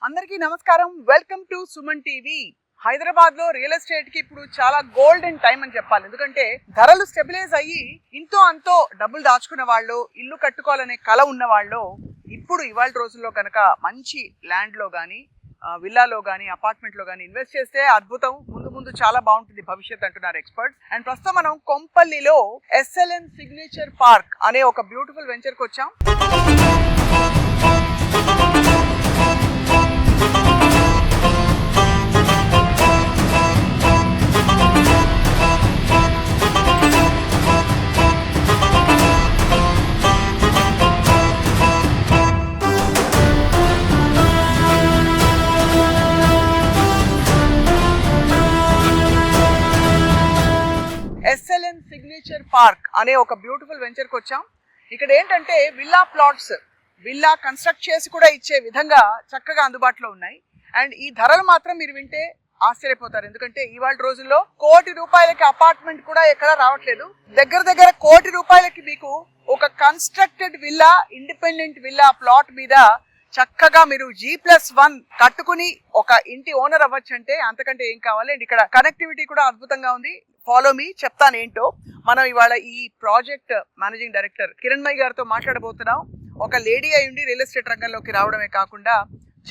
అందరికీ నమస్కారం. Welcome to Suman TV. Hyderabad లో రియల్ ఎస్టేట్ కి ఇప్పుడు చాలా గోల్డెన్ టైం అని చెప్పాలి. ఎందుకంటే ధరలు స్టెబిలైజ్ అయ్యి ఇంతో అంతో డబ్బులు దాచుకున్న వాళ్ళు, ఇల్లు కట్టుకోవాలనే కల ఉన్న వాళ్ళు ఇప్పుడు ఇవాళ రోజుల్లో కనుక మంచి ల్యాండ్ లో గానీ, విల్లాలో గానీ, అపార్ట్మెంట్ లో గానీ ఇన్వెస్ట్ చేస్తే అద్భుతం. ముందు ముందు చాలా బాగుంటుంది భవిష్యత్ అంటున్నారు ఎక్స్పర్ట్స్. అండ్ ప్రస్తుతం మనం కొంపల్లిలో ఎస్ఎల్ఎన్ సిగ్నేచర్ పార్క్ అనే ఒక బ్యూటిఫుల్ వెంచర్ కి వచ్చాం. ఎస్ఎల్ఎన్ సిగ్నేచర్ పార్క్ అనే ఒక బ్యూటిఫుల్ వెంచర్ కి వచ్చాం. ఇక్కడ ఏంటంటే విల్లా ప్లాట్స్, విల్లా కన్స్ట్రక్ట్ చేసి కూడా ఇచ్చే విధంగా చక్కగా అందుబాటులో ఉన్నాయి. అండ్ ఈ ధరలు మాత్రం మీరు వింటే ఆశ్చర్యపోతారు. ఎందుకంటే ఇవాళ రోజుల్లో ₹1,00,00,000 అపార్ట్మెంట్ కూడా ఎక్కడ రావట్లేదు. దగ్గర ₹1,00,00,000 మీకు ఒక constructed villa, independent villa plot మీద చక్కగా మీరు G+1 కట్టుకుని ఒక ఇంటి ఓనర్ అవ్వచ్చు. అంటే అంతకంటే ఏం కావాలి. అండ్ ఇక్కడ కనెక్టివిటీ కూడా అద్భుతంగా ఉంది. ఫాలో మీ, చెప్తాను ఏంటో. మనం ఇవాళ ఈ ప్రాజెక్ట్ మేనేజింగ్ డైరెక్టర్ కిరణ్మయి గారితో మాట్లాడబోతున్నాం. ఒక లేడీ అయి ఉండి రియల్ ఎస్టేట్ రంగంలోకి రావడమే కాకుండా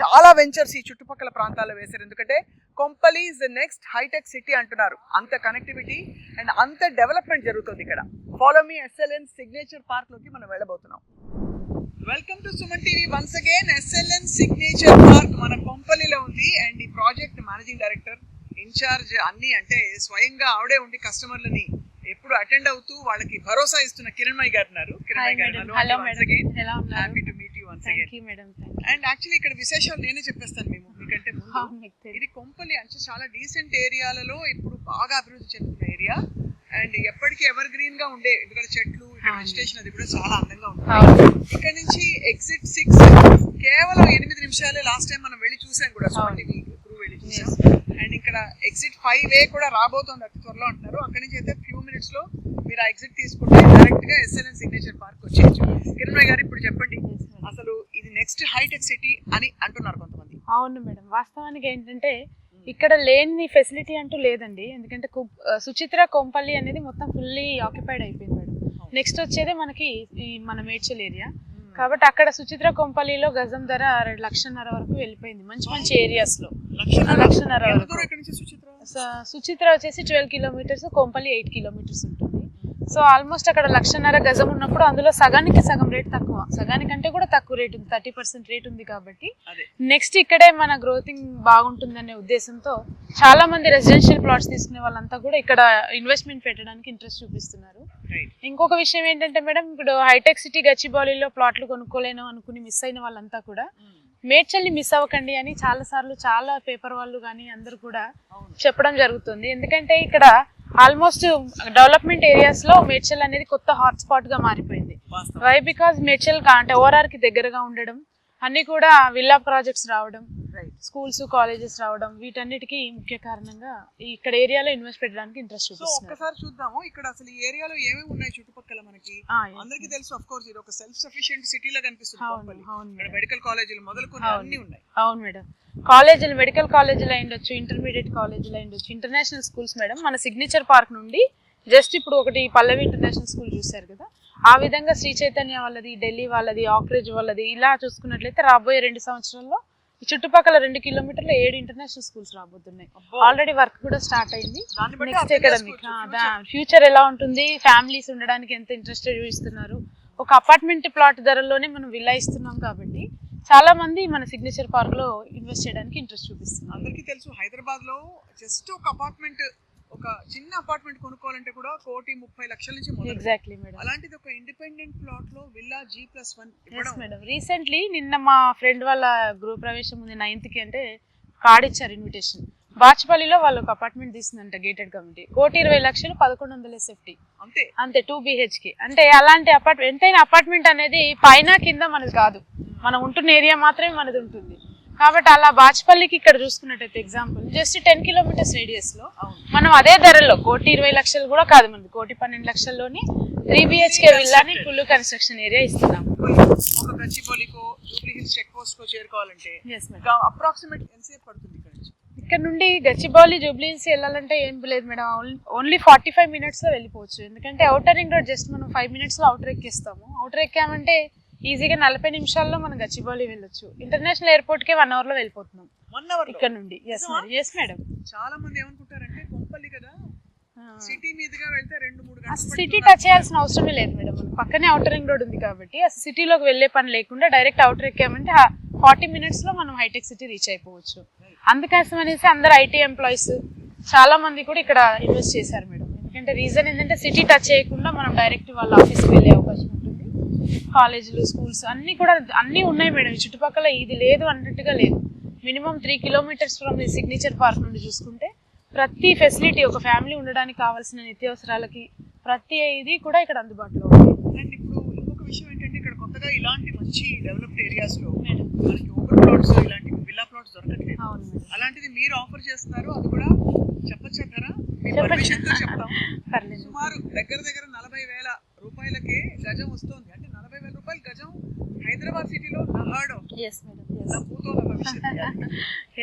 చాలా వెంచర్స్ ఈ చుట్టుపక్కల ప్రాంతాల్లో వేశారు. ఎందుకంటే Kompally is the next hitech city అంటున్నారు. అంత కనెక్టివిటీ అండ్ అంత డెవలప్మెంట్ జరుగుతుంది ఇక్కడ. Follow me, SLN signature Park లోకి మనం వెళ్ళబోతున్నాం. Welcome to Suman TV once again. SLN signature Park మన కొంపల్లిలో ఉంది. అండ్ ఈ ప్రాజెక్ట్ మేనేజింగ్ డైరెక్టర్, ఇన్ఛార్జ్ అన్ని అంటే స్వయంగా ఆవిడే ఉండి కస్టమర్లని ఎప్పుడు అటెండ్ అవుతూ వాళ్ళకి భరోసా ఇస్తున్న కిరణ్మయి గారు ఉన్నారు. కిరణ్మయి గారు, happy to meet you once again. And actually ఇక్కడ విశేషాలు నేనే చెప్పేస్తాను మీకంటే ముందు. ఇది కొంపల్లి అంటే చాలా డీసెంట్ ఏరియాలలో ఇప్పుడు బాగా అభివృద్ధి చెందుతున్న ఏరియా. అండ్ ఎప్పటికీ ఎవర్ గ్రీన్ గా ఉండే, ఎందుకంటే చెట్లు, వెజిటేషన్ అది కూడా చాలా అందంగా ఉంటుంది. ఇక్కడ నుంచి ఎగ్జిట్ 6 కేవలం 8 నిమిషాలే. లాస్ట్ టైం మనం వెళ్ళి చూసాం కూడా, వెళ్ళి చూసాం. అండ్ ఇక్కడ ఎగ్జిట్ 5A కూడా రాబోతోంది అతి త్వరలో అంటున్నారు. అక్కడి నుంచి అయితే ఫ్యూ మినిట్స్ లో మీరు ఆ ఎగ్జిట్ తీసుకుంటే డైరెక్ట్ గా ఎస్ఎల్ఎన్ సిగ్నేచర్ పార్క్ వచ్చేయచ్చు. కిరణ్మయి గారు, ఇప్పుడు చెప్పండి, అసలు ఇది నెక్స్ట్ హైటెక్ సిటీ అని అంటున్నారు కొంతమంది. అవును మేడం, వాస్తవానికి ఏంటంటే ఇక్కడ లేని ఫెసిలిటీ అంటూ లేదండి. ఎందుకంటే సుచిత్ర కొంపల్లి అనేది మొత్తం ఫుల్లీ ఆక్యుపైడ్ అయిపోయింది మేడం. నెక్స్ట్ వచ్చేదే మనకి మన మేడ్చల్ ఏరియా. కాబట్టి అక్కడ సుచిత్ర కొంపల్లిలో గజం ధర 2,00,000 వరకు వెళ్ళిపోయింది. మంచి మంచి ఏరియాస్ లో 1,00,000 వరకు. సుచిత్ర వచ్చేసి 12 కిలోమీటర్స్, కొంపల్లి 8 కిలోమీటర్స్ ఉంటుంది. సో ఆల్మోస్ట్ అక్కడ 1,00,000 గజం ఉన్నప్పుడు అందులో సగానికి సగం రేట్ తక్కువ, సగానికంటే కూడా తక్కువ రేట్ ఉంది, 30% రేట్ ఉంది. కాబట్టి నెక్స్ట్ ఇక్కడే మన గ్రోతింగ్ బాగుంటుందనే ఉద్దేశంతో చాలా మంది రెసిడెన్షియల్ ప్లాట్స్ తీసుకునే వాళ్ళంతా కూడా ఇక్కడ ఇన్వెస్ట్మెంట్ పెట్టడానికి ఇంట్రెస్ట్ చూపిస్తున్నారు. ఇంకొక విషయం ఏంటంటే మేడం, ఇప్పుడు హైటెక్ సిటీ గచ్చిబౌలిలో ప్లాట్లు కొనుక్కోలేను అనుకుని మిస్ అయిన వాళ్ళంతా కూడా మేడ్చల్ని మిస్ అవ్వకండి అని చాలా సార్లు చాలా పేపర్ వాళ్ళు కానీ అందరూ కూడా చెప్పడం జరుగుతుంది. ఎందుకంటే ఇక్కడ ఆల్మోస్ట్ డెవలప్మెంట్ ఏరియాస్ లో మేడ్చల్ అనేది కొత్త హాట్స్పాట్ గా మారిపోయింది. వై బికాజ్ మేడ్చల్ అంటే ఓఆర్ఆర్ కి దగ్గరగా ఉండడం, అన్ని కూడా విల్లా ప్రాజెక్ట్స్ రావడం, స్కూల్స్, కాలేజెస్ రావడం, వీటన్నిటికీ ముఖ్య కారణంగా ఇక్కడ ఏరియాలో ఇన్వెస్ట్ పెట్టడానికి ఇంట్రెస్ట్ చూపిస్తున్నారు. ఒకసారి చూద్దాము ఇక్కడ అసలు ఈ ఏరియాలో ఏమేమి ఉన్నాయి చుట్టుపక్కల. మనకి అందరికీ తెలుసు, ఆఫ్ కోర్స్ ఇది ఒక సెల్ఫ్ సఫిషియెంట్ సిటీ లా కనిపిస్తుంది. మెడికల్ కాలేజీలు మొదలుకొని అన్ని ఉన్నాయి. అవును మేడం, కాలేజీలు, మెడికల్ కాలేజీలు అయ్యుండొచ్చు, ఇంటర్మీడియట్ కాలేజీలు అయ్యుండొచ్చు, ఇంటర్నేషనల్ స్కూల్స్ మేడం. మన సిగ్నేచర్ పార్క్ నుండి జస్ట్ ఇప్పుడు ఒకటి పల్లవి ఇంటర్నేషనల్ స్కూల్ చూశారు కదా, ఆ విధంగా శ్రీ చైతన్య వాళ్ళది, ఢిల్లీ వాళ్ళది, ఆక్రేజ్ వాళ్ళది, ఇలా చూసుకున్నట్లయితే రాబోయే 2 సంవత్సరాల్లో ఈ చుట్టుపక్కల 2 కిలోమీటర్ల 7 ఇంటర్నేషనల్ స్కూల్స్ రాబోతున్నాయి. ఆల్రెడీ వర్క్ కూడా స్టార్ట్ అయింది. నెక్స్ట్ అకాడమిక్ ఫ్యూచర్ ఎలా ఉంటుంది, ఫ్యామిలీస్ ఉండడానికి ఎంత ఇంట్రెస్ట్ చూపిస్తున్నారు. ఒక అపార్ట్మెంట్ ప్లాట్ ధరల్లోనే మనం విల్లా ఇస్తున్నాం కాబట్టి చాలా మంది మన సిగ్నేచర్ పార్క్ లో ఇన్వెస్ట్ చేయడానికి ఇంట్రెస్ట్ చూపిస్తున్నారు. అందరికీ తెలుసు, హైదరాబాద్ లో జస్ట్ ఒక అపార్ట్మెంట్, ఒక చిన్న అపార్ట్మెంట్ కొనుక్కోవాలంటే కూడా ₹1,30,00,000 నుంచి మొదలు. Exactly madam. అలాంటిది ఒక ఇండిపెండెంట్ ప్లాట్ లో విల్లా G+1 మేడం. రీసెంట్లీ నిన్న మా ఫ్రెండ్ వాళ్ళ గృహ ప్రవేశం ఉంది 9th కి, అంటే కార్డ్ ఇచ్చారు, ఇన్విటేషన్. బాచ్పల్లిలో వాళ్ళు ఒక అపార్ట్మెంట్ తీసిందంట, గేటెడ్ కమ్యూనిటీ, ₹1,20,00,000, 1100 SFT అంతే, 2 BHK. అంటే అలాంటి అపార్ట్మెంట్, ఎంతైనా అపార్ట్మెంట్ అనేది పైన కింద మనది కాదు, మనం ఉంటున్న ఏరియా మాత్రమే మనది ఉంటుంది. కాబట్టి అలా బాచ్పల్లికి ఇక్కడ చూసుకున్నట్టయితే ఎగ్జాంపుల్ జస్ట్ 10 కిలోమీటర్స్ రేడియస్ లో మనం అదే ధరలో 1,20,00,000 కూడా కాదు, మనకి 1,12,00,000లోని 3 BHK విల్లాని ఫుల్ కన్స్ట్రక్షన్ ఏరియా ఇస్తున్నాం. ఒక గచ్చిబౌలికో జూబ్లీ హిల్స్ చెక్ పోస్ట్ కో చేరుకోవాలంటే ఎస్ మేడం. అప్రాక్సిమేట్ ఎంతసేపు పడుతుంది ఇక్కడ నుంచి? ఇక్కడ నుండి గచ్చిబౌలి జూబ్లీ హిల్స్ వెళ్ళాలంటే ఏం లేదు మేడం, ఓన్లీ 45 minutes లో వెళ్ళిపోవచ్చు. ఎందుకంటే అవుటర్ రింగ్ రోడ్ జస్ట్ మనం 5 minutes లో అవుటర్ ఎక్కిస్తాము. అవుటర్ ఎక్కామంటే ఈజీగా 40 నిమిషాల్లో మనం గచ్చిబౌలి వెళ్ళొచ్చు. ఇంటర్నేషనల్ ఎయిర్పోర్ట్ కే 1 hour లో వెళ్ళిపోతున్నాం 1 hour ఇక్కడ నుండి. Yes madam. చాలా మంది ఏమనుకుంటారంటే కొంపల్లి కదా సిటీ మీదుగా వెళ్తే 2-3 గంటలు అసలు సిటీ టచ్ చేయాల్సిన అవసరమే లేదు మేడం, మనకి పక్కనే అవుటర్ రింగ్ రోడ్ ఉంది కాబట్టి అసలు సిటీలోకి వెళ్ళే పని లేకుండా డైరెక్ట్ అవుటర్ ఎక్కామంటే 40 minutes లో మనం హైటెక్ సిటీ రీచ్ అయిపోవచ్చు. అందుకోసం అనేసి అందరు ఐటీ ఎంప్లాయీస్ చాలా మంది కూడా ఇక్కడ ఇన్వెస్ట్ చేశారు మేడం. ఎందుకంటే రీజన్ ఏంటంటే సిటీ టచ్ చేయకుండా మనం డైరెక్ట్ వాళ్ళ ఆఫీస్కి వెళ్ళే అవకాశం ఉంటుంది. కాలేజీలు, స్కూల్స్ అన్నీ ఉన్నాయి మేడం. ఈ చుట్టుపక్కల ఇది లేదు అన్నట్టుగా లేదు. Minimum 3 kilometers from the signature park నుండి చూసుకుంటే ప్రతి ఫెసిలిటీ ఒక ఫ్యామిలీ ఉండడానికి కావాల్సిన నిత్యావసరాలకి ప్రతి ఇది కూడా ఇక్కడ అందుబాటులో ఉంది. అండ్ ఇప్పుడు ఇంకొక విషయం ఏంటంటే ఇక్కడ కొత్తగా ఇలాంటి మంచి డెవలప్డ్ ఏరియాస్ లో మనకి ఓపెన్ ప్లాట్స్ ఇలాంటి విల్లా ప్లాట్స్ దొరకట్లేదు. అలాంటిది మీరు ఆఫర్ చేస్తున్నారు, అది కూడా చెప్పొచ్చారా? మీ పర్మిషన్ తో చెప్తాం. సుమారు దగ్గర 40,000 రూపాయలకే గజం వస్తుంది. అంటే 40,000 రూపాయలు గజం హైదరాబాద్ సిటీలో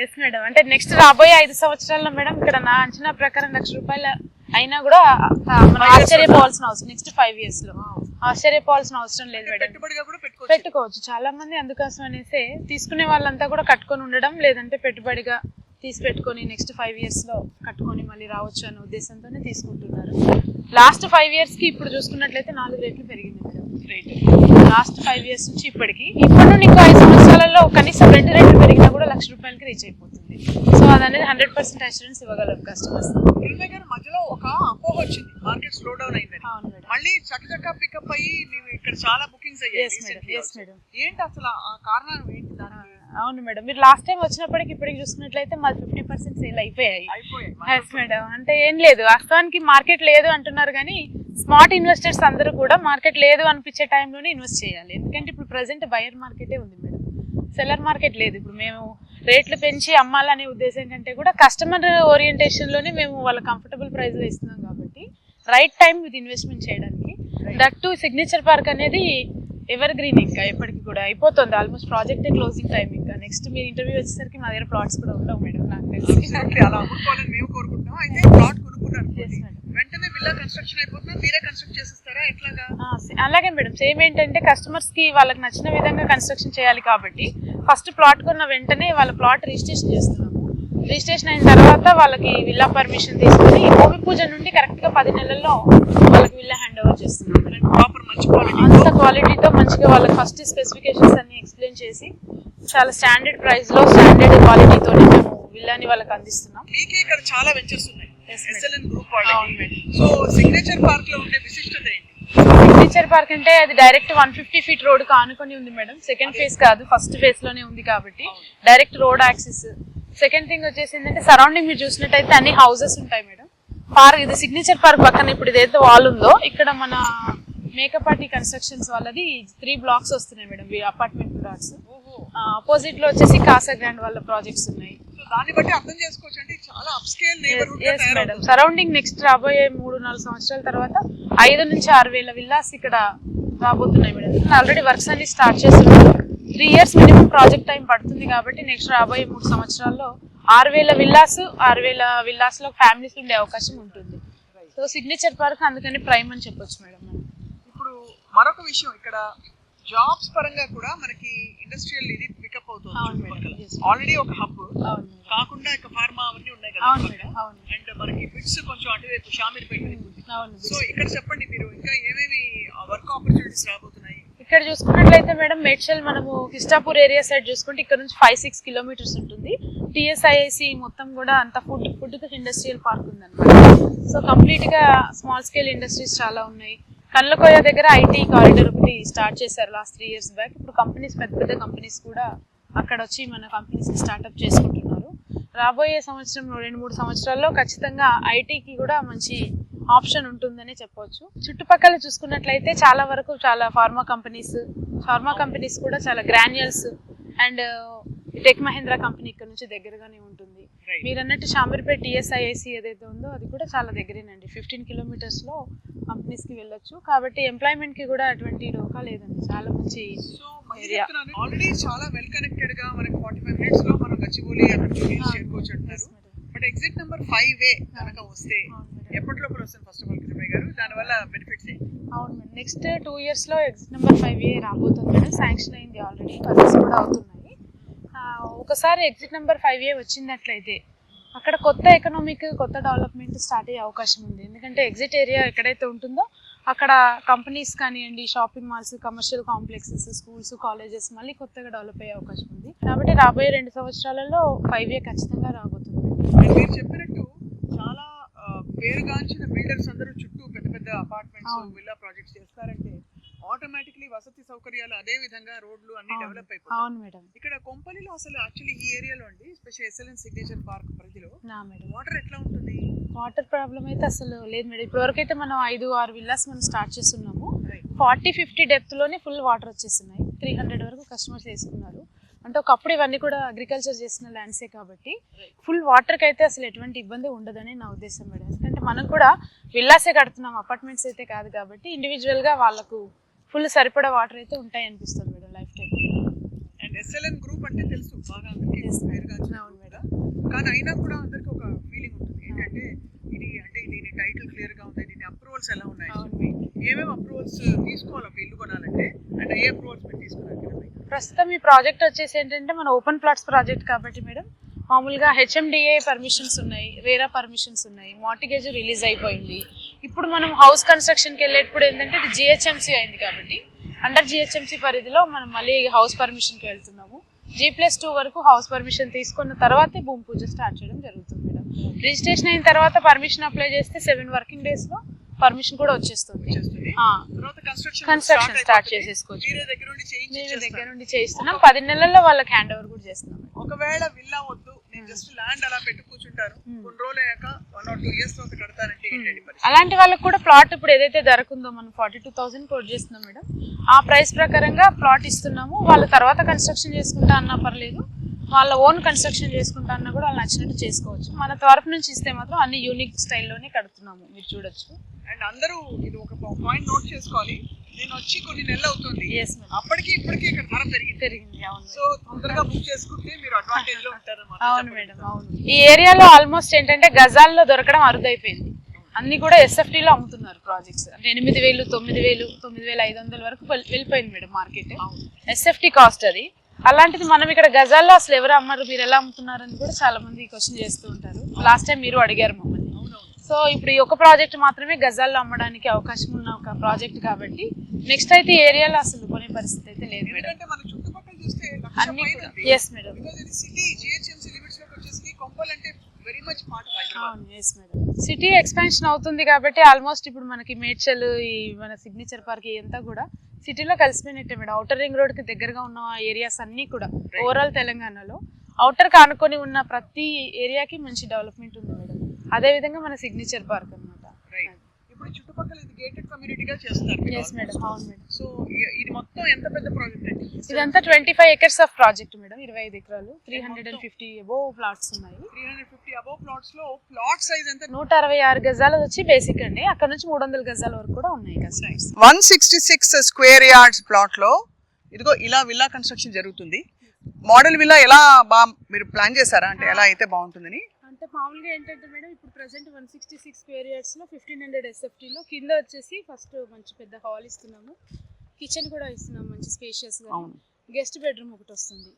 ఎస్ మేడం. అంటే నెక్స్ట్ రాబోయే 5 సంవత్సరాల్లో మేడం ఇక్కడ నా అంచనా ప్రకారం 1,00,000 రూపాయలు అయినా కూడా మనం ఆశ్చర్యపోవాల్సిన అవసరం నెక్స్ట్ 5 years లో ఆశ్చర్యపోవాల్సిన అవసరం లేదు మేడం. పెట్టుకోవచ్చు చాలా మంది. అందుకోసం అనేసి తీసుకునే వాళ్ళంతా కూడా కట్టుకొని ఉండడం, లేదంటే పెట్టుబడిగా తీసి పెట్టుకొని నెక్స్ట్ 5 years లో కట్టుకొని మళ్ళీ రావచ్చు అనే ఉద్దేశంతోనే తీసుకుంటున్నారు. లాస్ట్ 5 years కి ఇప్పుడు చూసుకున్నట్లయితే 4 రెట్లు పెరిగింది మేడం రేట్. లాస్ట్ 5 years నుంచి ఇప్పటి నుండి ఇంకో 5 సంవత్సరాలలో కనీసం 2 రెట్లు పెరిగినా కూడా 1,00,000 రూపాయలకి రీచ్ అయిపోతుంది. సో అదనేది 100% అష్యూరెన్స్ ఇవ్వగలం కస్టమర్స్. మధ్యలో ఒక అపోహ వచ్చింది, మార్కెట్ స్లో డౌన్ అయిందని. మళ్ళీ చక్కచక్క పికప్ అయ్యి మేము ఇక్కడ చాలా బుకింగ్స్ అయ్యాయి. ఏంటి అసలు ఆ కారణం ఏంటి దానికి? అవును మేడం, మీరు లాస్ట్ టైం వచ్చినప్పటికి ఇప్పటికి చూసుకున్నట్లయితే మాది 50% సేల్ అయిపోయాయి. మేడం అంటే ఏం లేదు, వాస్తవానికి మార్కెట్ లేదు అంటున్నారు కానీ స్మార్ట్ ఇన్వెస్టర్స్ అందరూ కూడా మార్కెట్ లేదు అనిపించే టైంలోనే ఇన్వెస్ట్ చేయాలి. ఎందుకంటే ఇప్పుడు ప్రెసెంట్ బయర్ మార్కెటే ఉంది మేడం, సెల్లర్ మార్కెట్ లేదు. ఇప్పుడు మేము రేట్లు పెంచి అమ్మాలనే ఉద్దేశం కంటే కూడా కస్టమర్ ఓరియంటేషన్లోనే మేము వాళ్ళ కంఫర్టబుల్ ప్రైస్లో ఇస్తున్నాం కాబట్టి రైట్ టైం విత్ ఇన్వెస్ట్మెంట్ చేయడానికి. దట్ టు సిగ్నేచర్ పార్క్ అనేది ఎవర్ గ్రీన్, ఇంకా ఎప్పటికి కూడా అయిపోతుంది. Almost project closing time. ఇంకా నెక్స్ట్ మీరు ఇంటర్వ్యూ వచ్చేసరికి మా దగ్గర ప్లాట్స్ కూడా ఉండవు మేడం నాకు తెలిసి. అలా అమ్ముకోవాలని మేము కోరుకుంటున్నాం. అయితే ప్లాట్ కొనుక్కున్నారు వెంటనే విల్లా కన్స్ట్రక్షన్ అయిపోతుందా, మీరే కన్స్ట్రక్ట్ చేసిస్తారా ఎట్లాగా? అలాగే మేడం, సేమ్ ఏంటంటే కస్టమర్స్ కి వాళ్ళకి నచ్చిన విధంగా కన్స్ట్రక్షన్ చేయాలి కాబట్టి ఫస్ట్ ప్లాట్ కొన్న వెంటనే వాళ్ళ ప్లాట్ రిజిస్ట్రేషన్ చేస్తున్నాము. రిజిస్ట్రేషన్ అయిన తర్వాత వాళ్ళకి విల్లా పర్మిషన్ తీసుకుని భూమి పూజ నుండి కరెక్ట్ గా 10 నెలల్లో వాళ్ళకి విల్లా హ్యాండ్ ఓవర్ చేస్తున్నాం. అంత క్వాలిటీతో మంచిగా వాళ్ళకి ఫస్ట్ స్పెసిఫికేషన్స్ అన్ని ఎక్స్ప్లెయిన్ చేసి చాలా స్టాండర్డ్ ప్రైస్ లో స్టాండర్డ్ క్వాలిటీతో మేము విల్లాని వాళ్ళకి అందిస్తున్నాం. ఇక్కడ చాలా వెంచర్స్ ఉన్నాయి ఎస్ఎల్ఎన్ గ్రూప్ వాళ్ళకి. సో సిగ్నేచర్ పార్క్ లో ఉండే విశిష్టత ఏంటి? సిగ్నేచర్ పార్క్ అంటే అది డైరెక్ట్ 150 feet రోడ్ ఆనుకొని ఉంది మేడం. సెకండ్ ఫేజ్ కాదు, ఫస్ట్ ఫేజ్ లోనే ఉంది కాబట్టి direct road access. Second thing వచ్చేసి ఏంటంటే సరౌండింగ్ మీరు చూసినట్టయితే అన్ని హౌసెస్ ఉంటాయి మేడం. పార్క్ ఇది సిగ్నేచర్ పార్క్ పక్కన ఇప్పుడు ఇదైతే వాల్ ఉందో ఇక్కడ మన మేకపాటి కన్స్ట్రక్షన్స్ వాళ్ళది 3 blocks వస్తున్నాయి మేడం, అపార్ట్మెంట్ బ్లాక్స్. ఆపోజిట్ లో వచ్చేసి కాసా గ్రాండ్ వాళ్ళ ప్రాజెక్ట్స్ ఉన్నాయి. దాన్ని బట్టి అర్థం చేసుకోవచ్చు అంటే చాలా upscale neighbourhood madam. Surrounding next రాబోయే 3-4 సంవత్సరాల తర్వాత 5,000 నుంచి 6,000 విల్లాస్ ఇక్కడ రాబోతున్నాయి మేడం. ఆల్రెడీ వర్క్స్ అన్ని స్టార్ట్ చేస్తున్నారు. 3 years మినిమం ప్రాజెక్ట్ టైం పడుతుంది కాబట్టి నెక్స్ట్ రాబోయే 3 సంవత్సరాల్లో 6,000 విల్లాస్, 6,000 విల్లాస్ లో ఫ్యామిలీస్ ఉండే అవకాశం ఉంటుంది. సో సిగ్నేచర్ పార్క్ అందుకని ప్రైమ్ అని చెప్పొచ్చు మేడం. ఇప్పుడు మరొక విషయం, ఇక్కడ జాబ్స్ పరంగా కూడా మనకి ఇండస్ట్రియల్ ఇది పికప్ అవుతుంది. ఆల్రెడీ ఒక హబ్ కాకుండా ఇక ఫార్మా అవన్నీ ఉన్నాయి కదా, అండ్ మనకి బిట్స్ కొంచెం అటువైపు షామీర్పేట. సో ఇక్కడ చెప్పండి మీరు ఇంకా ఏమేమి వర్క్ ఆపర్చునిటీస్ రాబోతున్నాయి? ఇక్కడ చూసుకున్నట్లయితే మేడం మేడ్చల్ మనము కిస్టాపూర్ ఏరియా సైడ్ చూసుకుంటే ఇక్కడ నుంచి 5-6 kilometers ఉంటుంది. టీఎస్ఐఐసి మొత్తం కూడా అంత ఫుడ్ ఇండస్ట్రియల్ పార్క్ ఉందన్నమాట. సో కంప్లీట్ గా స్మాల్ స్కేల్ ఇండస్ట్రీస్ చాలా ఉన్నాయి. కన్లకోయ దగ్గర ఐటీ కారిడార్ ఒకటి స్టార్ట్ చేశారు లాస్ట్ 3 years బ్యాక్. ఇప్పుడు కంపెనీస్ పెద్ద కంపెనీస్ కూడా అక్కడ వచ్చి మన కంపెనీస్ స్టార్ట్అప్ చేసుకుంటున్నారు. రాబోయే సంవత్సరం 2-3 సంవత్సరాల్లో ఖచ్చితంగా ఐటీకి కూడా మంచి ఆప్షన్ ఉంటుందని చెప్పవచ్చు. చుట్టుపక్కల చూసుకున్నట్లయితే చాలా వరకు చాలా ఫార్మా కంపెనీస్ కూడా చాలా granules and tech Mahindra company ఇక్కడ నుంచి దగ్గరగానే ఉంటుంది. Right. మీరు అన్నట్టు షామీర్పేట్ TSIIC ఏదైతే ఉందో అది కూడా చాలా దగ్గరేనండి. 15 kilometers లో కంపెనీస్ కి వెళ్ళొచ్చు. కాబట్టి ఎంప్లాయ్మెంట్ కి కూడా అటువంటి డోకా లేదండి. చాలా మంచి సో మళ్ళీ Area. చెప్తున్నాను, ఆల్రెడీ చాలా వెల్ కనెక్టెడ్ గా మనకి 45 minutes లో మనం గచ్చిబౌలి అక్కడికి చేరుకోవచ్చు అంటున్నారు. బట్ ఎగ్జిట్ నెంబర్ 5A కనుక వస్తే ఎప్పటి లోపల వస్తుంది ఫస్ట్ ఆఫ్ ఆల్ కిరణ్ గారు, దానివల్ల బెనిఫిట్స్ ఏంటి? అవును మేడం. నెక్స్ట్ 2 years లో ఎగ్జిట్ నెంబర్ 5A రాబోతుంది మేడం. శాంక్షన్ అయింది ఆల్రెడీ, వర్క్స్ కూడా అవుతున్నాయి. ఒకసారి ఎగ్జిట్ నెంబర్ 5A వచ్చినట్లయితే అక్కడ కొత్త ఎకనామిక్, కొత్త డెవలప్మెంట్ స్టార్ట్ అయ్యే అవకాశం ఉంది. ఎందుకంటే ఎగ్జిట్ ఏరియా ఎక్కడైతే ఉంటుందో అక్కడ కంపెనీస్ కానివ్వండి, shopping malls, commercial complexes, schools, colleges మళ్ళీ కొత్తగా డెవలప్ అయ్యే అవకాశం ఉంది. కాబట్టి రాబోయే 2 సంవత్సరాలలో 5A ఖచ్చితంగా రాబోతుంది. And మీరు చెప్పినట్టు చాలా పేరుగాంచిన బిల్డర్స్ అందరూ చుట్టూ పెద్ద పెద్ద అపార్ట్మెంట్స్, అవును. విల్లా ప్రాజెక్ట్స్ చేస్తారంటే ఆటోమేటిక్లీ వసతి సౌకర్యాలు అదే విధంగా రోడ్లు అన్ని డెవలప్ అయిపోతాయి. అవును మేడం. ఇక్కడ కొంపల్లిలో అసలు యాక్చువల్లీ ఈ ఏరియాలో అండి, స్పెషల్ SLN సిగ్నేచర్ పార్క్ పరిధిలో నా మేడం. వాటర్ ఎట్లా ఉంటుంది? వాటర్ ప్రాబ్లం అయితే అసలు లేదు మేడం. ఇప్పటివరకు అయితే మనం 5-6 విల్లాస్ మనం స్టార్ట్ చేస్తున్నాము. Right. 40-50 డెప్త్ లోనే ఫుల్ వాటర్ వచ్చేస్తున్నాయి. 300 వరకు కస్టమర్స్ వేసుకున్నారు. అంటే ఒకప్పుడు ఇవన్నీ కూడా అగ్రికల్చర్ చేసిన ల్యాండ్సే కాబట్టి ఫుల్ వాటర్కి అయితే అసలు ఎటువంటి ఇబ్బంది ఉండదని నా ఉద్దేశం మేడం. ఎందుకంటే మనం కూడా విల్లాసే కడుతున్నాం, అపార్ట్మెంట్స్ అయితే కాదు కాబట్టి ఇండివిజువల్గా వాళ్ళకు ఫుల్ సరిపడా వాటర్ అయితే ఉంటాయి అనిపిస్తుంది madam life time. And SLN group అంటే తెలుసు బాగా అందరికీ పేరుగాంచిన అవును కదా, కానీ అయినా కూడా అందరికి ఒక ఫీలింగ్ ఉంటుంది ఏంటంటే ఇది అంటే దీని టైటిల్ క్లియర్ గా ఉంది, దీని అప్రూవల్స్ ఎలా ఉన్నాయి, ఏమేమి అప్రూవల్స్ తీసుకోవాలి ఒక ఇల్లు కొనాలంటే, అండ్ ఏ అప్రూవల్స్ మీరు తీసుకున్నారు? ప్రస్తుతం ఈ ప్రాజెక్ట్ వచ్చేసి ఏంటంటే మన ఓపెన్ ప్లాట్స్ ప్రాజెక్ట్ కాబట్టి మేడం మామూలుగా HMDA పర్మిషన్స్ ఉన్నాయి, రేరా పర్మిషన్స్ ఉన్నాయి, మార్టిగేజ్ రిలీజ్ అయిపోయింది. ఇప్పుడు మనం హౌస్ కన్స్ట్రక్షన్కి వెళ్ళేటప్పుడు ఏంటంటే ఇది GHMC అయింది కాబట్టి అండర్ GHMC పరిధిలో మనం మళ్ళీ హౌస్ పర్మిషన్కి వెళ్తున్నాము. G+2 వరకు హౌస్ పర్మిషన్ తీసుకున్న తర్వాతే భూమి పూజ స్టార్ట్ చేయడం జరుగుతుంది మేడం. రిజిస్ట్రేషన్ అయిన తర్వాత పర్మిషన్ అప్లై చేస్తే 7 working days లో పర్మిషన్ కూడా వచ్చేస్తుంది. కన్స్ట్రక్షన్ స్టార్ట్ చేసేసుకోవచ్చు. మేము దగ్గర నుండి చేయిస్తున్నాం. 10 నెలల్లో వాళ్ళకి హ్యాండ్ ఓవర్ కూడా చేస్తున్నాం. ఒకవేళ విల్లా వద్దు, నేను జస్ట్ ల్యాండ్ అలా పెట్టి కూర్చుంటారు, కొన్ని రోజులు అయ్యాక 1 or 2 years తర్వాత కడతానంటే ఏంటండి పరిస్థితి? అలాంటి వాళ్ళకి కూడా ప్లాట్ ఇప్పుడు ఏదైతే ధరకుందో మనం 42,000 కోట్ చేస్తున్నాం మేడం. ఆ ప్రైస్ ప్రకారంగా ప్లాట్ ఇస్తున్నాము. వాళ్ళ తర్వాత కన్స్ట్రక్షన్ చేసుకుంటా అన్నా పర్లేదు, వాళ్ళ ఓన్ కన్స్ట్రక్షన్ చేసుకుంటా అన్నా కూడా వాళ్ళు నచ్చినట్టు చేసుకోవచ్చు. మన తరపు నుంచి ఇస్తే మాత్రం అన్ని యూనిక్ స్టైల్లోనే కడుతున్నాము, మీరు చూడొచ్చు. అండ్ అందరూ ఇది ఒక పాయింట్ నోట్ చేసుకోవాలి, నేను వచ్చి కొన్ని నెలలు అవుతుంది, అప్పటికి ఇప్పటికి ఇక్కడ ధర పెరిగింది. అవును. సో తొందరగా బుక్ చేసుకుంటే మీరు అడ్వాంటేజ్ లో ఉంటారు. అవును మేడం, అవును. ఈ ఏరియాలో ఆల్మోస్ట్ ఏంటంటే గజాల్లో దొరకడం అరుదైపోయింది. అన్ని కూడా SFT లో అమ్ముతున్నారు ప్రాజెక్ట్స్. అంటే 8,000, 9,000, 9,500 వరకు వెళ్ళిపోయింది మేడం మార్కెట్. SFT కాస్ట్ అది. అలాంటిది మనం ఇక్కడ గజాల్లో అసలు ఎవరు అమ్మరు, మీరు ఎలా అమ్ముతున్నారని కూడా చాలా మంది క్వశ్చన్ చేస్తూ ఉంటారు. లాస్ట్ టైం మీరు అడిగారు మమ్మల్ని. సో ఇప్పుడు ఈ ఒక ప్రాజెక్ట్ మాత్రమే గజాల్లో అమ్మడానికి అవకాశం ఉన్న ఒక ప్రాజెక్ట్ కాబట్టి నెక్స్ట్ అయితే ఈ ఏరియాలో అసలు కొనే పరిస్థితి అయితే లేదు మేడం. అన్ని ఎస్ మేడం. సిటీ ఎక్స్పాన్షన్ అవుతుంది కాబట్టి ఆల్మోస్ట్ ఇప్పుడు మనకి మేడ్చల్, ఈ మన సిగ్నేచర్ పార్క్ ఇదంతా కూడా సిటీలో కలిసిపోయినట్టే మేడం. ఔటర్ రింగ్ రోడ్ కి దగ్గరగా ఉన్న ఏరియాస్ అన్ని కూడా ఓవరాల్ తెలంగాణలో ఔటర్ కి ఆనుకొని ఉన్న ప్రతి ఏరియాకి మంచి డెవలప్మెంట్ ఉంది మేడం. అదే విధంగా మన సిగ్నేచర్ పార్క్ అన్నమాట. ఇప్పుడు చుట్టుపక్కల ఇది గేటెడ్ కమ్యూనిటీగా చేస్తారు. yes మేడం, అవును మేడం. సో ఇది మొత్తం ఎంత పెద్ద ప్రాజెక్ట్ అండి? ఇదంతా 25 acres ఆఫ్ ప్రాజెక్ట్ మేడం. 25 ఎకరాలు, 350 అబోవ్ ప్లాట్స్ ఉన్నాయి. 350 అబోవ్ ప్లాట్స్ లో ప్లాట్ సైజ్ ఎంత? 166 గజాలు వచ్చి బేసిక్ అండి. అక్కడ నుంచి 300 గజాల వరకు కూడా ఉన్నాయి. 166 స్క్వేర్ యార్డ్స్ ప్లాట్ లో ఇదిగో ఇలా విల్లా కన్స్ట్రక్షన్ జరుగుతుంది. మోడల్ విల్లా ఎలా మీరు ప్లాన్ చేశారా, అంటే ఎలా అయితే బాగుంటుందని? అంటే మామూలుగా ఏంటంటే మేడం ఇప్పుడు ప్రెసెంట్ 166 స్క్వేర్ యార్డ్స్ లో 1500 SFT లో కింద వచ్చేసి ఫస్ట్ మంచి పెద్ద హాల్ ఇస్తున్నాము, కిచెన్ కూడా ఇస్తున్నాము మంచి స్పేషియస్ గా, గెస్ట్ బెడ్రూమ్ ఒకటి వస్తుంది.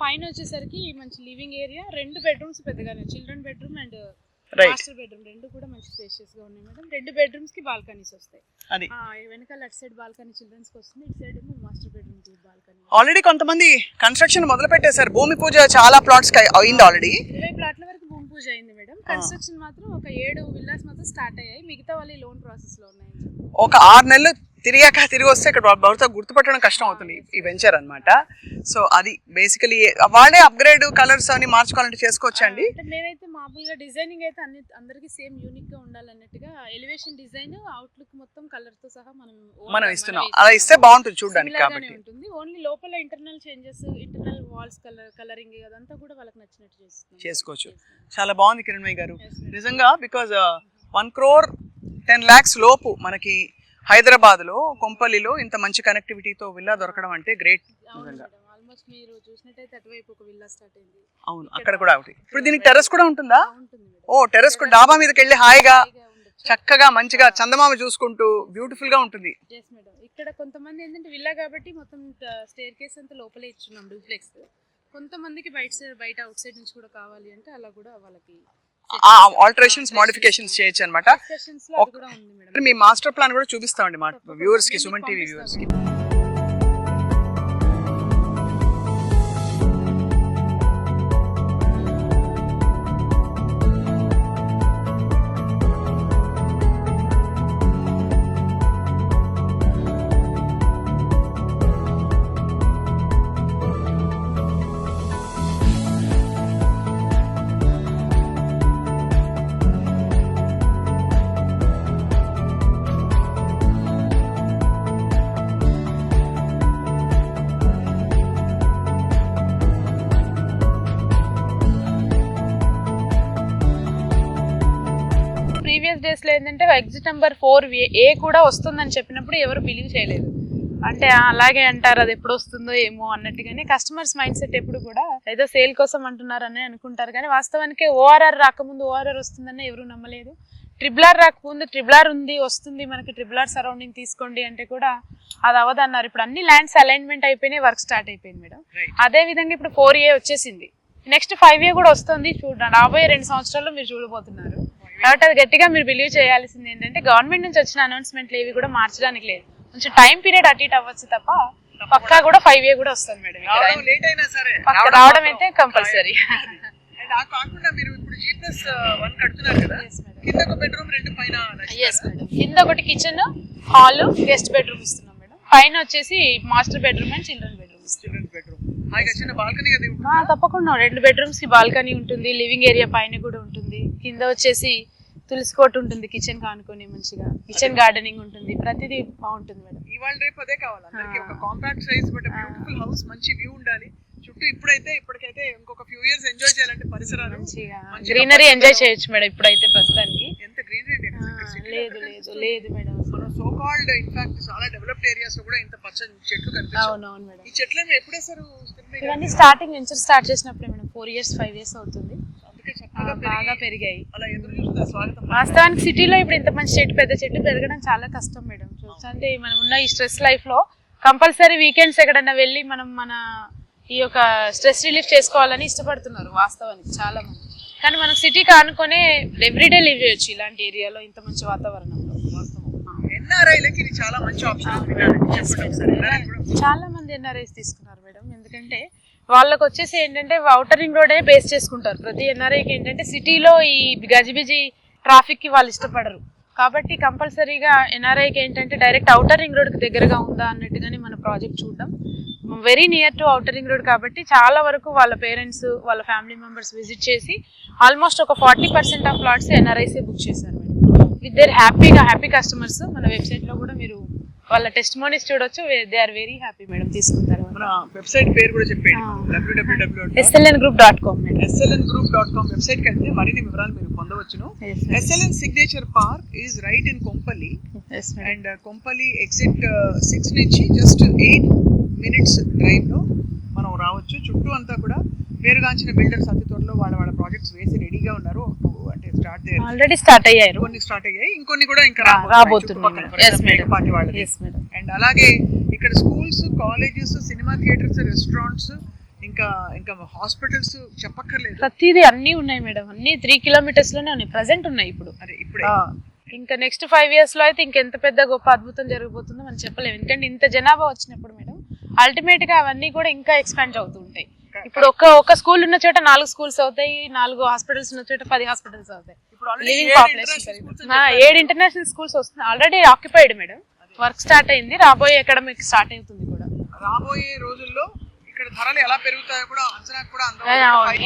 పైన వచ్చేసరికి మంచి లివింగ్ ఏరియా, 2 bedrooms పెద్దగానే, children bedroom and master bedroom 2 కూడా మంచి స్పేషియస్ గా ఉన్నాయి మేడం. 2 bedrooms కి బాల్కనీస్ వస్తాయి. వెనకాల అటు సైడ్ బాల్కనీ చిల్డ్రన్స్ కి వస్తుంది, ఇటు సైడ్ ఏమో మాస్టర్ బెడ్రూమ్ కి బాల్కనీ. ఆల్రెడీ కొంతమంది కన్స్ట్రక్షన్ మొదలు పెట్టేశారు. భూమి పూజ చాలా ప్లాట్స్ కి అయింది ఆల్రెడీ. 20 ప్లాట్ల వరకు భూమి పూజ అయింది మేడం. కన్స్ట్రక్షన్ మాత్రం ఒక 7 విల్లాస్ మాత్రం స్టార్ట్ అయ్యాయి. మిగతా వాళ్ళు లోన్ ప్రాసెస్ లో ఉన్నాయి. ఒక 6 నెలలు తిరిగి వస్తే ఇక్కడ బహుశా గుర్తుపట్టడం కష్టం అవుతుంది ఈ వెంచర్ అన్నమాట. సో అది బేసికలీ వాళ్ళే అప్గ్రేడ్ కలర్స్ అని మార్చుకోవాలంటే చేసుకోవచ్చండి. అంటే నేనైతే మామూలుగా డిజైనింగ్ అయితే అందరికి సేమ్ యూనిక్ గా ఉండాలన్నట్టుగా ఎలివేషన్ డిజైన్ అవుట్లుక్ మొత్తం కలర్ తో సహా మనం ఇస్తున్నాం. అలా ఇస్తే బాగుంటుంది చూడడానికి కాబట్టి ఉంటుంది. ఓన్లీ లోపల internal changes, internal walls colouring అదంతా కూడా వాళ్ళకి నచ్చినట్టు చేసుకోవచ్చు. చాలా బాగుంది కిరణ్మయ్య గారు నిజంగా. బికాజ్ 1 crore 10 lakhs లోపు మనకి హైదరాబాద్ లో కొంపల్లిలో ఇంత మంచి కనెక్టివిటీతో విల్లా దొరకడం అంటే గ్రేట్. ఆల్మోస్ట్ మీరు చూసినట్టయితే అటువైపు ఒక విల్లా స్టార్ట్ అయింది. అవును, అక్కడ కూడా ఒకటి. ఇప్పుడు దీనికి టెర్రస్ కూడా ఉంటుందా? ఓ, టెర్రస్ కూడా డాబా మీదకి వెళ్ళి హాయిగా చక్కగా మంచిగా చందమామ చూసుకుంటూ బ్యూటిఫుల్ గా ఉంటుంది. ఇక్కడ కొంతమంది ఏంటంటే విల్లా కాబట్టి మొత్తం స్టేర్ కేస్ అంతా లోపలే ఇచ్చున్నాం డూప్లెక్స్. కొంతమందికి బయట అవుట్ సైడ్ నుంచి కూడా కావాలి అంటే అలా కూడా వాళ్ళకి ఆల్టరేషన్స్ మోడిఫికేషన్స్ చేయొచ్చు అనమాట. మీ మాస్టర్ ప్లాన్ కూడా చూపిస్తామండి మా వ్యూవర్స్ కి, సుమన్ టీవీ వ్యూవర్స్ కి. ప్రీవియస్ డేస్ లో ఏంటంటే ఎగ్జిట్ నెంబర్ 4A కూడా వస్తుందని చెప్పినప్పుడు ఎవరు బిలీవ్ చేయలేదు. అంటే అలాగే అంటారు, అది ఎప్పుడు వస్తుందో ఏమో అన్నట్టుగానే కస్టమర్స్ మైండ్ సెట్ ఎప్పుడు కూడా ఏదో సేల్ కోసం అంటున్నారని అనుకుంటారు. కానీ వాస్తవానికి ORR రాకముందు ORR వస్తుందని ఎవరు నమ్మలేదు. RRR రాకముందు RRR ఉంది వస్తుంది మనకి RRR సరౌండింగ్ తీసుకోండి అంటే కూడా అది అవ్వదన్నారు. ఇప్పుడు అన్ని ల్యాండ్స్ అలైన్మెంట్ అయిపోయినాయి, వర్క్ స్టార్ట్ అయిపోయింది మేడం. అదే విధంగా ఇప్పుడు 4A వచ్చేసింది, నెక్స్ట్ 5A కూడా వస్తుంది. చూడండి, రాబోయే 2 సంవత్సరాల్లో మీరు చూడబోతున్నారు. కాబట్టి అది గట్టిగా మీరు బిలీవ్ చేయాల్సింది ఏంటంటే గవర్నమెంట్ నుంచి వచ్చిన అనౌన్స్మెంట్లు ఏవి కూడా మార్చడానికి లేదు. కొంచెం టైం పీరియడ్ అటు ఇటు అవ్వచ్చు తప్ప పక్కా కూడా 5A కూడా వస్తుంది మేడం. రావడం అయితే కంపల్సరీ. కింద ఒకటి కిచెన్, హాల్, గెస్ట్ బెడ్రూమ్ ఇస్తున్నాం మేడం. పైన వచ్చేసి master bedroom and children bedroom. తప్పకుండా 2 బెడ్రూమ్స్ కి బాల్కనీ ఉంటుంది, లివింగ్ ఏరియా పైన కూడా ఉంటుంది. కింద వచ్చేసి తులసి కోట ఉంటుంది, కిచెన్ కానుకొని మంచిగా కిచెన్ గార్డెనింగ్ ఉంటుంది, ప్రతిదీ బాగుంటుంది మేడం. ఇవాళ రేపు అదే కావాలి అందరికి, ఒక compact size but beautiful house, మంచి వ్యూ ఉండాలి చుట్టూ. ఇప్పటికైతే ఇంకొక ఫ్యూ ఇయర్స్ ఎంజాయ్ చేయాలంటే పరిసరాలు గ్రీనరీ ఎంజాయ్ చేయొచ్చు మేడం. ఇప్పుడైతే ప్రస్తుతానికి ఎంత గ్రీనరీ లేదు మేడం. సో కాల్డ్ ఇన్ఫాక్ట్ చాలా డెవలప్డ్ ఏరియాస్ లో కూడా ఇంత పచ్చని చెట్లు కనిపిస్తాయి. అవునవును మేడం. ఈ చెట్లను ఎప్పుడు వేసారు? ఇవన్నీ స్టార్టింగ్ వెంచర్ స్టార్ట్ చేసినప్పుడు మేడం 4 years 5 years అవుతుంది. బాగా పెరిగాయి. అలా ఎదురు చూస్తే స్వాగతం. వాస్తవానికి సిటీలో ఇప్పుడు ఇంత మంచి పెద్ద చెట్లు పెరగడం చాలా కష్టం మేడం. అంటే మనం ఉన్న ఈ స్ట్రెస్ లైఫ్ లో కంపల్సరీ వీకెండ్స్ ఎక్కడన్నా వెళ్ళి మనం మన ఈ యొక్క స్ట్రెస్ రిలీఫ్ చేసుకోవాలని ఇష్టపడుతున్నారు వాస్తవానికి చాలా మంది. కానీ మనం సిటీకి ఆనుకొనే ఎవ్రీడే లివ్ చేయొచ్చు ఇలాంటి ఏరియాలో, ఇంత మంచి వాతావరణంలో. చాలా మంది NRIs తీసుకున్నారు మేడం. ఎందుకంటే వాళ్ళకి వచ్చేసి ఏంటంటే ఔటర్ రింగ్ రోడే బేస్ చేసుకుంటారు. ప్రతి NRIకి ఏంటంటే సిటీలో ఈ గజిబిజి ట్రాఫిక్ కి వాళ్ళు ఇష్టపడరు. కాబట్టి కంపల్సరీగా NRIకి ఏంటంటే డైరెక్ట్ ఔటర్ రింగ్ రోడ్కి దగ్గరగా ఉందా అన్నట్టుగానే మన ప్రాజెక్ట్ చూడడం. Very near to outer ring road కాబట్టి చాలా వరకు వాళ్ళ పేరెంట్స్, వాళ్ళ ఫ్యామిలీ మెంబర్స్ విజిట్ చేసి ఆల్మోస్ట్ ఒక 40% ఆఫ్ ప్లాట్స్ NRIసే బుక్ చేశారు madam. With their happy customers. మన వెబ్సైట్ లో కూడా మీరు వాళ్ళ టెస్టిమోనీస్ చూడొచ్చు. They are very happy madam తీసుకుంటారు. మన వెబ్సైట్ పేరు కూడా చెప్పండి, www.slngroup.com. slngroup.com వెబ్సైట్ కి వెళ్తే మరిన్ని వివరాలు మీరు పొందవచ్చును. SLN signature park is right in Kompally and Kompally exit 6 నుంచి జస్ట్ 8 minutes డ్రైవ్ లో మనం రావచ్చు. చుట్టూ అంతా కూడా పేరుగాంచిన బిల్డర్స్ అతి త్వరలో వాళ్ళ ప్రాజెక్ట్స్ వేసి రెడీగా ఉన్నారు. అంటే ఆల్రెడీ స్టార్ట్ అయ్యారు, కొన్ని స్టార్ట్ అయ్యాయి, ఇంకొన్ని కూడా ఇంకా రాబోతున్నాయి. అండ్ అలాగే ఇక్కడ schools, colleges, cinema theatres, restaurants, ఇంకా హాస్పిటల్స్ చెప్పక్కర్లేదు. ప్రతిదీ అన్ని ఉన్నాయి మేడం. అన్ని 3 kilometers లోనే ఉన్నాయి, ప్రెసెంట్ ఉన్నాయి ఇప్పుడు. ఇంకా నెక్స్ట్ 5 years లో అయితే ఇంకెంత పెద్ద గొప్ప అద్భుతం జరగబోతుందో మనం చెప్పలేము. ఎందుకంటే ఇంత జనాభా వచ్చినప్పుడు మేడం అల్టిమేట్ గా అవన్నీ కూడా ఇంకా ఎక్స్పాండ్ అవుతూ ఉంటాయి. ఇప్పుడు ఒక స్కూల్ ఉన్న చోట 4 schools అవుతాయి, 4 హాస్పిటల్స్ ఉన్న చోట 10 హాస్పిటల్స్ అవుతాయి. లివింగ్ పాపులేషన్ 7 ఇంటర్నేషనల్ స్కూల్స్ వస్తుంది, already occupied madam. Work start అయింది, రాబోయే అకాడమిక్ స్టార్ట్ అవుతుంది కూడా. రాబోయే రోజుల్లో ఇక్కడ ధరలు ఎలా పెరుగుతాయో కూడా అంచనా కూడా అందరూ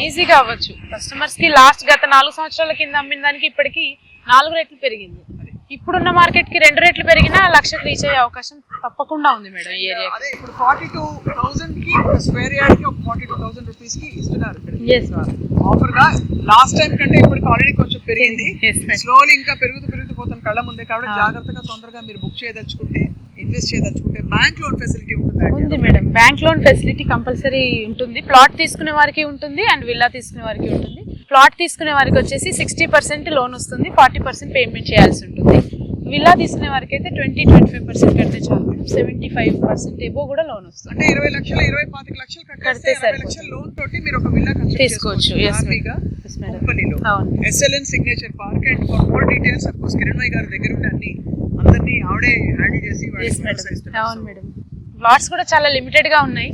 ఈజీగా అవ్వచ్చు. కస్టమర్స్ కి లాస్ట్ గత 4 సంవత్సరాల కింద అమ్మిన దానికి ఇప్పటికి 4 రెట్లు పెరిగింది. ఇప్పుడున్న మార్కెట్ కి 2 రెట్లు పెరిగినా 1,00,000 రీచ్ అయ్యే అవకాశం తప్పకుండా ఉంది మేడం ఈ ఏరియా. అదే ఇప్పుడు 42,000 కి ఒక స్క్వేర్ యార్డ్ కి ఒక 42,000 రూపీస్ కి ఇస్తున్నారు ఇక్కడ ఆఫర్ గా. లాస్ట్ టైం కంటే ఇప్పుడు ఆల్రెడీ కొంచెం పెరిగింది. స్లోలీ ఇంకా పెరుగుతూ కళ్ళ ముందే. కాబట్టి జాగ్రత్తగా తొందరగా మీరు బుక్ చేయదలుచుకుంటే, ఇన్వెస్ట్ చేయదలుచుకుంటే బ్యాంక్ లోన్ ఫెసిలిటీ ఉంది madam. Bank loan facility compulsory ఉంటుంది. ప్లాట్ తీసుకునే వారికి ఉంటుంది అండ్ విల్లా తీసుకునే వారికి ఉంటుంది. ప్లాట్ తీసుకునే వారికి వచ్చేసి 60% లోన్ వస్తుంది, 40% పేమెంట్ చేయాల్సి ఉంటుంది. విల్లా తీసుకునే వారికి అయితే 20-25% కడితే చాలు మేడం. 75% ఎబో కూడా లోన్ వస్తుంది. అంటే 20 లక్షలు 25 లక్షలు కడితే 20 లక్షల లోన్ తోటి మీరు ఒక విల్లా తీసుకోవచ్చు. SLN signature park. And for more details of course Kiranmayi గారి దగ్గర ఉంటే అందరినీ ఆవిడే హ్యాండిల్ చేసి. అవును మేడం. ప్లాట్స్ కూడా చాలా లిమిటెడ్ గా ఉన్నాయి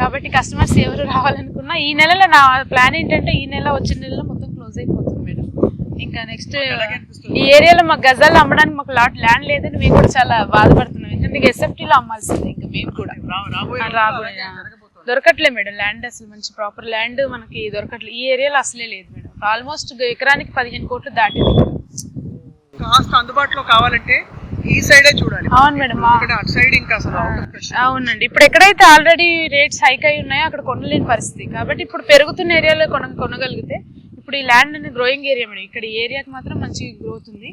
కాబట్టి కస్టమర్స్ ఎవరు రావాలనుకున్నా ఈ నెలలో నా ప్లాన్ ఏంటంటే ఈ నెల వచ్చే నెలలో మొత్తం క్లోజ్ అయిపోతుంది మేడం. ఇంకా నెక్స్ట్ ఈ ఏరియాలో మాకు గజాలు అమ్మడానికి మాకు ల్యాండ్ లేదని మేము కూడా చాలా బాధపడుతున్నాం. ఎందుకంటే ఎస్ఎఫ్టీలో అమ్మాల్సింది ఇంకా మేము కూడా దొరకట్లేదు మేడం. ల్యాండ్ అసలు మంచి ప్రాపర్ ల్యాండ్ మనకి దొరకట్లేదు ఈ ఏరియాలో, అసలే లేదు మేడం. ఆల్మోస్ట్ ఎకరానికి 15 కోట్లు దాటింది. కాస్ట్ అందుబాటులో కావాలంటే ఈ సైడే చూడాలి. అవును మేడం. అటు సైడ్ ఇంకా అసలు అవునండి. ఇప్పుడు ఎక్కడైతే ఆల్రెడీ రేట్స్ హైక్ అయి ఉన్నాయో అక్కడ కొనలేని పరిస్థితి. కాబట్టి ఇప్పుడు పెరుగుతున్న ఏరియాలో కొనగలిగితే ఇప్పుడు ఈ ల్యాండ్ అనేది గ్రోయింగ్ ఏరియా మేడం. ఇక్కడ ఈ ఏరియాకి మాత్రం మంచి గ్రోత్ ఉంది.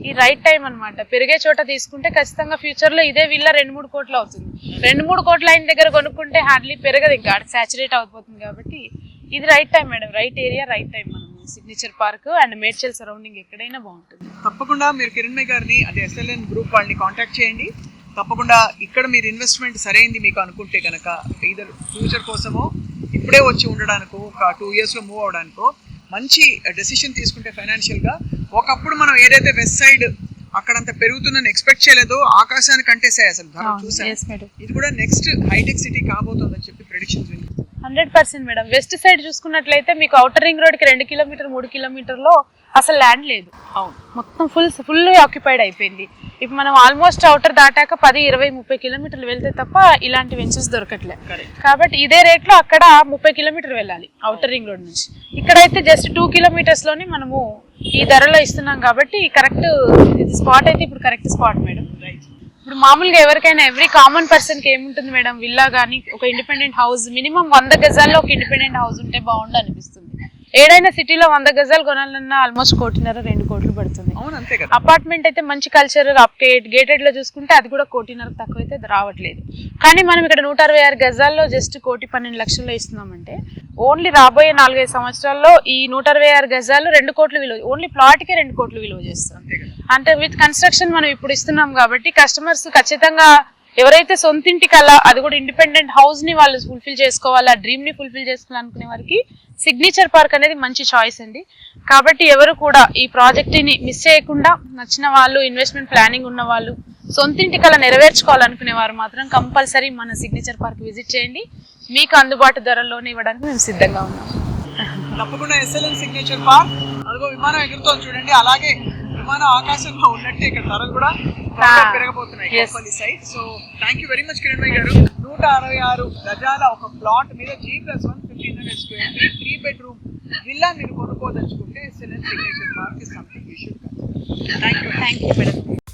ఈ రైట్ టైం అనమాట. పెరిగే చోట తీసుకుంటే ఖచ్చితంగా ఫ్యూచర్ లో ఇదే విల్లా 2-3 కోట్లు అవుతుంది. 2-3 కోట్ల ఆయన దగ్గర కొనుక్కుంటే హార్డ్లీ పెరగదు, ఇంకా సాచురేట్ అయిపోతుంది. కాబట్టి ఇది right time madam. Right area, right time. మనం signature park and Medchal surrounding ఎక్కడైనా బాగుంటుంది. తప్పకుండా మీరు కిరణ్మయి గారిని, అదే ఎస్ఎల్ఎన్ గ్రూప్ వాళ్ళని కాంటాక్ట్ చేయండి. తప్పకుండా ఇక్కడ మీరు ఇన్వెస్ట్మెంట్ సరైంది మీకు అనుకుంటే కనుక, ఇద్దరు ఫ్యూచర్ కోసమో ఇప్పుడే వచ్చి ఉండడానికో ఒక 2 yearsలో మూవ్ అవడానికో మంచి డెసిషన్ తీసుకుంటే ఫైనాన్షియల్గా. ఒకప్పుడు మనం ఏదైతే వెస్ట్ సైడ్ అక్కడంత పెరుగుతుందని ఎక్స్పెక్ట్ చేయలేదో ఆకాశానికి అంటేసాయి అసలు ధర చూసాను. ఇది కూడా నెక్స్ట్ హైటెక్ సిటీ కాబోతుందని చెప్పి ప్రెడిక్షన్స్ 100% మేడం. వెస్ట్ సైడ్ చూసుకున్నట్లయితే మీకు ఔటర్ రింగ్ రోడ్ కి 2 కిలోమీటర్ 3 కిలోమీటర్లో అసలు ల్యాండ్ లేదు. మొత్తం ఫుల్ ఆక్యుపైడ్ అయిపోయింది. ఇప్పుడు మనం ఆల్మోస్ట్ ఔటర్ దాటాక 10, 20, 30 కిలోమీటర్లు వెళ్తే తప్ప ఇలాంటి వెంచర్స్ దొరకట్లేదు. కాబట్టి ఇదే రేట్ లో అక్కడ 30 కిలోమీటర్ వెళ్ళాలి ఔటర్ రింగ్ రోడ్ నుంచి. ఇక్కడైతే జస్ట్ 2 కిలోమీటర్స్ లోనే మనము ఈ ధరలో ఇస్తున్నాం. కాబట్టి కరెక్ట్ ఇది స్పాట్ అయితే ఇప్పుడు కరెక్ట్ స్పాట్ మేడం. ఇప్పుడు మామూలుగా ఎవరికైనా ఎవ్రీ కామన్ పర్సన్ కి ఏముంటుంది మేడం, విల్లా కానీ ఒక ఇండిపెండెంట్ హౌస్ మినిమం 100 గజాల్లో ఒక ఇండిపెండెంట్ హౌస్ ఉంటే బాగుండు అనిపిస్తుంది. ఏడైనా సిటీలో 100 గజాలు కొనాలన్నా ఆల్మోస్ట్ 1.5-2 కోట్లు పడుతుంది. అపార్ట్మెంట్ అయితే మంచి కల్చర్ గేటెడ్ లో చూసుకుంటే అది కూడా 1.5 తక్కువ అయితే రావట్లేదు. కానీ మనం ఇక్కడ 166 గజాల్లో జస్ట్ 1,12 లక్షల్లో ఇస్తున్నామంటే ఓన్లీ రాబోయే 4-5 సంవత్సరాల్లో ఈ 166 గజాలు 2 కోట్లు విలువ, ఓన్లీ ప్లాట్ కే 2 కోట్లు విలువ చేస్తాం. అంటే విత్ కన్స్ట్రక్షన్ మనం ఇప్పుడు ఇస్తున్నాం కాబట్టి కస్టమర్స్ ఖచ్చితంగా ఎవరైతే సొంతింటి కల, అది కూడా ఇండిపెండెంట్ హౌస్ ని వాళ్ళు ఫుల్ఫిల్ చేసుకోవాలి, ఆ డ్రీమ్ ని ఫుల్ఫిల్ చేసుకోవాలనుకునే వారికి సిగ్నేచర్ పార్క్ అనేది మంచి చాయిస్ అండి. కాబట్టి ఎవరు కూడా ఈ ప్రాజెక్ట్ ని మిస్ చేయకుండా, నచ్చిన వాళ్ళు, ఇన్వెస్ట్మెంట్ ప్లానింగ్ ఉన్న వాళ్ళు, సొంతింటి కల నెరవేర్చుకోవాలనుకునే వారు మాత్రం కంపల్సరీ మన సిగ్నేచర్ పార్క్ విజిట్ చేయండి. మీకు అందుబాటు ధరల్లోనే ఇవ్వడానికి మేము సిద్ధంగా ఉన్నాం. తప్పకుండా ఎస్ఎల్ఎన్ సిగ్నేచర్ పార్క్. అదిగో విమానం ఎగురుతోంది చూడండి. అలాగే విమానం ఆకాశంలో ఉన్నట్టే ఇక్కడ ధరలు కూడా పెరగబోతున్నాయి side. So thank you very much Kiranmayi గారు. 166 గజాల ఒక ప్లాట్ మీద G+1 1,500 square feet 3 bedroom villa మీరు కొనుక్కోదలుచుకుంటే SLN signature park is something you should consider. Thank you madam.